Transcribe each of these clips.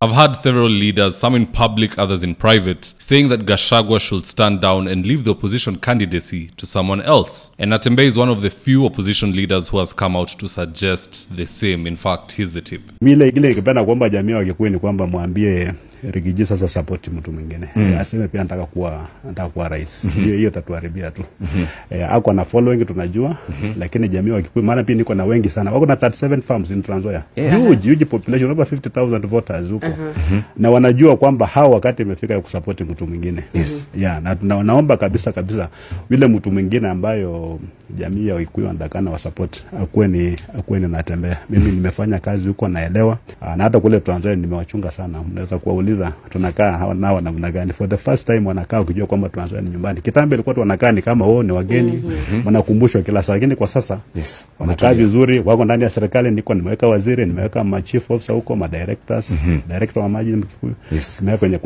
I've heard several leaders, some in public, others in private, saying that Gachagua should stand down and leave the opposition candidacy to someone else. And Natembeya is one of the few opposition leaders who has come out to suggest the same. In fact, here's the tip. Mile ile kipenda kwamba jamii wakikuwa ni kwamba mwambie Rigiji sasa support mtu mwingine. Aseme pia nataka kuwa rais. Hiyo tatuharibia tu. Ako na following tunajua, lakini jamii wakikuwa maana pia niko na wengi sana. Wako na 37 farms in Trans Nzoia. Huge population, over 50,000 voters huko. Na wanajua kwamba hao wakati imefika ya kusupport mtu mwingine. Na naomba kabisa vile mtu mwingine ambayo jamii ya Wakikuyu wanataka wa support akuwe ni Natembeya. Mimi nimefanya kazi huko naelewa. Na hata kule Trans Nzoia nimewachunga sana. Mnaweza kuwauliza tunakaa nao namna gani. For the first time wanakaa kujua kwamba Trans Nzoia ni nyumbani. Kitambo ilikuwa wanakaa ni kama wao ni wageni, wanakumbushwa kila saa, lakini kwa sasa wanakaa vizuri, wako ndani ya serikali. Niko nimeweka waziri, nimeweka ma chief officer huko, ma directors, director wa maji Mkikuyu, nimeweka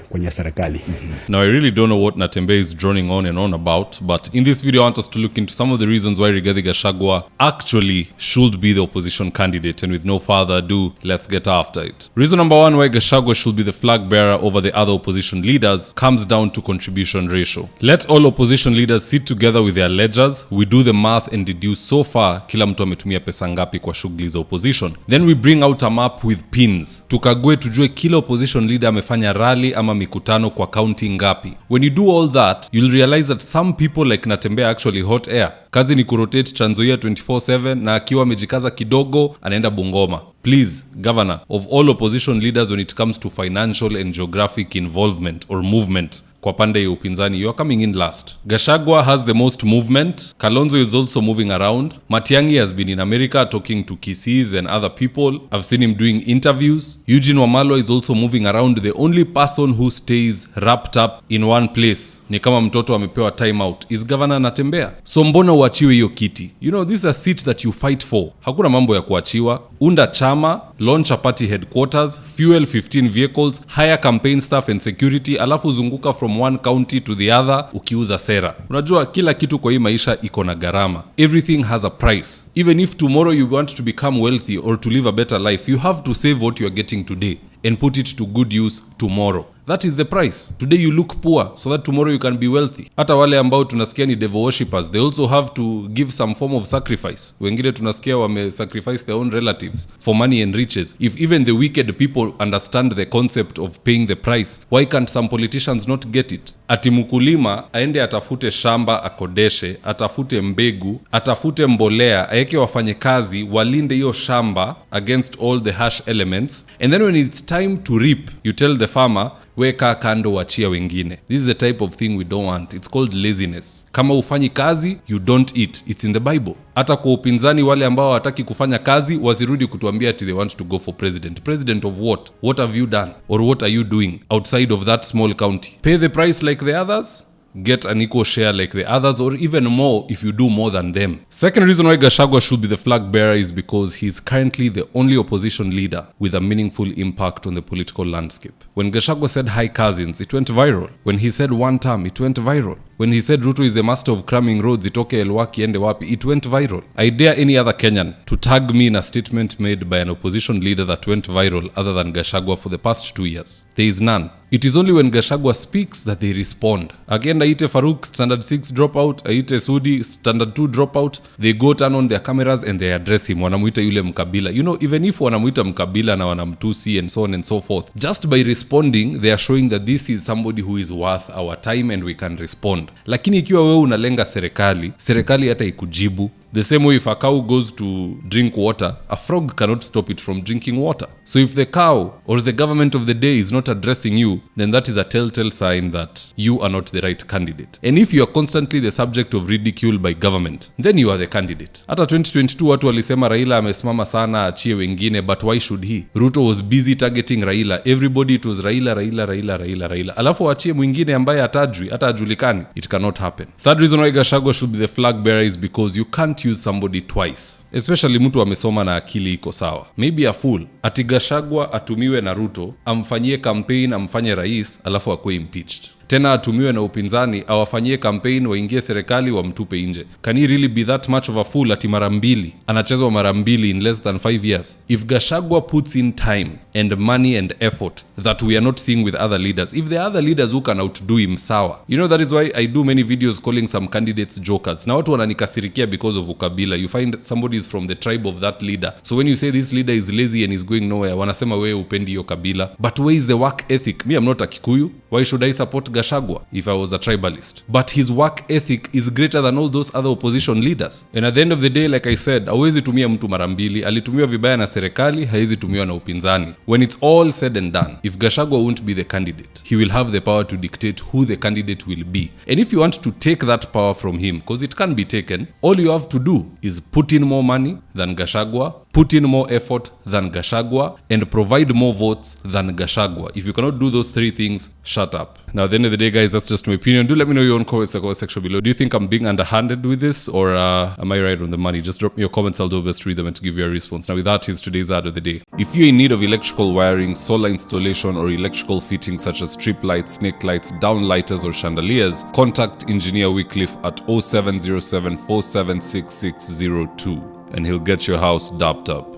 kwenye serikali. Now I really don't know what Natembeya is droning on and on about, but in this video I want us to look into some of the reasons why Rigathi Gachagua actually should be the opposition candidate. And with no further ado, let's get after it. Reason number one why Gachagua should be the flag bearer over the other opposition leaders comes down to contribution ratio. Let all opposition leaders sit together with their ledgers, we do the math and deduce so far kila mtu ametumia pesa ngapi kwa shughuli za opposition. Then we bring out a map with pins. Tukague tujue kila opposition leader amefanya rally ama mikutano kwa county ngapi. When you do all that, you'll realize that some people like Natembeya actually hot air. Kazi ni kurotate Trans Nzoia 24/7 na akiwa amejikaza kidogo anaenda Bungoma. Please, Governor, of all opposition leaders when it comes to financial and geographic involvement or movement, kwa pande ya upinzani, you are coming in last. Gachagua has the most movement. Kalonzo is also moving around. Matiang'i has been in America talking to Kisiis and other people. I've seen him doing interviews. Eugene Wamalwa is also moving around. The only person who stays wrapped up in one place, ni kama mtoto amepewa time out, is Governor Natembeya. So mbona uachiwe hiyo kiti? You know, this is a seat that you fight for. Hakuna mambo ya kuachiwa. Unda chama, launch a party headquarters, fuel 15 vehicles, hire campaign staff and security, alafu zunguka from one county to the other ukiuza sera. Unajua kila kitu kwa hii maisha iko na gharama. Everything has a price. Even if tomorrow you want to become wealthy or to live a better life, you have to save what you are getting today and put it to good use tomorrow. That is the price. Today you look poor so that tomorrow you can be wealthy. Hata wale ambao tunasikia ni devil worshippers, they also have to give some form of sacrifice. Wengine tunasikia wame sacrifice their own relatives for money and riches. If even the wicked people understand the concept of paying the price, why can't some politicians not get it? Ati mkulima aende atafute shamba akodeshe, atafute mbegu, atafute mbolea, aeke wafanye kazi walinde hiyo shamba against all the harsh elements, and then when it's time to reap, you tell the farmer, weka kando wachia wengine. This is the type of thing we don't want. It's called laziness. Kama ufanyi kazi, you don't eat. It's in the Bible. Hata kwa upinzani wale ambao hataki kufanya kazi wasirudi kutuambia ati they want to go for president. President of what? What have you done? Or what are you doing outside of that small county? Pay the price like the others? Get an equal share like the others, or even more if you do more than them. Second reason why Gachagua should be the flag bearer is because he's currently the only opposition leader with a meaningful impact on the political landscape. When Gachagua said hi cousins, it went viral. When he said one term, it went viral. When he said Ruto is the master of cramming roads, itoke Elwaki ende wapi, it went viral. I dare any other Kenyan to tag me in a statement made by an opposition leader that went viral other than Gachagua for the past 2 years. There is none. It is only when Gachagua speaks that they respond. Again, aite Farouk, standard 6 dropout, aite Sudi, standard 2 dropout, they go turn on their cameras and they address him. Wanamuita yule mkabila. You know, even if wanamuita mkabila na wanamtusi and so on and so forth, just by responding, they are showing that this is somebody who is worth our time and we can respond. Lakini ikiwa wewe unalenga serikali hata ikujibu. The same way if a cow goes to drink water, a frog cannot stop it from drinking water. So if the cow or the government of the day is not addressing you, then that is a telltale sign that you are not the right candidate. And if you are constantly the subject of ridicule by government, then you are the candidate. Hata 2022 watu walisema Raila amesimama sana achie wengine, but why should he? Ruto was busy targeting Raila. Everybody it was Raila. Alafu achie mwingine ambaye atajui, hata ajulikani. It cannot happen. Third reason why Gachagua should be the flag bearer is because you can't use somebody twice, especially mtu amesoma na akili iko sawa. Maybe a fool. Ati Gachagua atumiwe na Ruto, amfanyie campaign, amfanye rais, alafu akue impeached. tena atumiwe na upinzani awafanyie campaign, waingie serikali, wamtupe nje. Can he really be that much of a fool ati mara mbili anachezwa mara mbili in less than 5 years? If Gachagua puts in time and money and effort that we are not seeing with other leaders, if there are other leaders who can outdo him, sawa. You know, that is why I do many videos calling some candidates jokers. Na watu wananikasirikia because of ukabila. You find somebody is from the tribe of that leader, so when you say this leader is lazy and is going nowhere, wanasema wewe upendi hiyo kabila. But where is the work ethic? Me, I'm not a Kikuyu. Why should I support Gachagua if I was a tribalist? But his work ethic is greater than all those other opposition leaders. And at the end of the day, like I said, hawezi tumia mtu mara mbili. Alitumiwa vibaya na serikali, hawezi tumiwa na upinzani. When it's all said and done, if Gachagua won't be the candidate, he will have the power to dictate who the candidate will be. And if you want to take that power from him, because it can be taken, all you have to do is put in more money than Gachagua, put in more effort than Gachagua, and provide more votes than Gachagua. If you cannot do those three things, shut up. Now, at the end of the day, guys, that's just my opinion. Do let me know your own comments in the comment section below. Do you think I'm being underhanded with this, or am I right on the money? Just drop me your comments. I'll do my best to read them and to give you a response. Now, with that, is today's ad of the day. If you're in need of electrical wiring, solar installation, or electrical fittings such as strip lights, snake lights, downlighters, or chandeliers, contact Engineer Wycliffe at 0707 476602, and he'll get your house dapped up.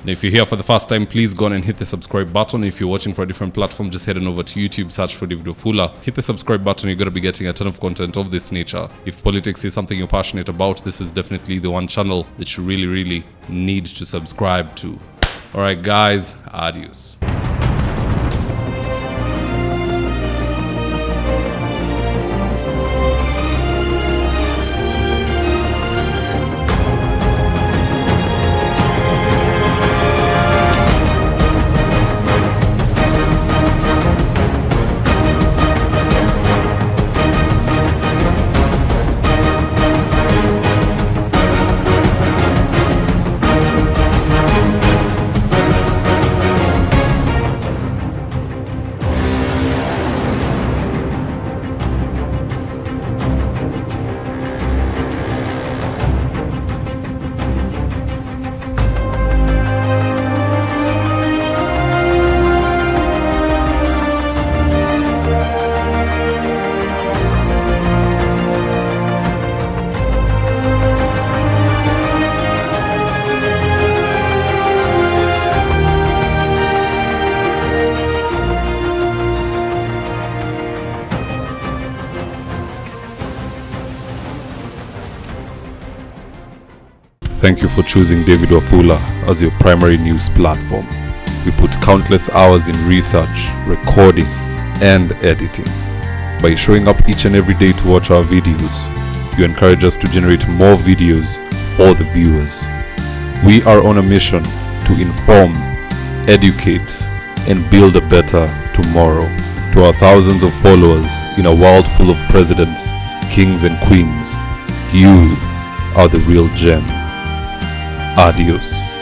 Now, if you're here for the first time, please go on and hit the subscribe button. If you're watching for a different platform, just head on over to YouTube, search for David Wafula. Hit the subscribe button. You're going to be getting a ton of content of this nature. If politics is something you're passionate about, this is definitely the one channel that you really, really need to subscribe to. All right, guys, adios. Thank you for choosing David Wafula as your primary news platform. We put countless hours in research, recording, and editing. By showing up each and every day to watch our videos, you encourage us to generate more videos for the viewers. We are on a mission to inform, educate, and build a better tomorrow. To our thousands of followers in a world full of presidents, kings, and queens, you are the real gem. Adios.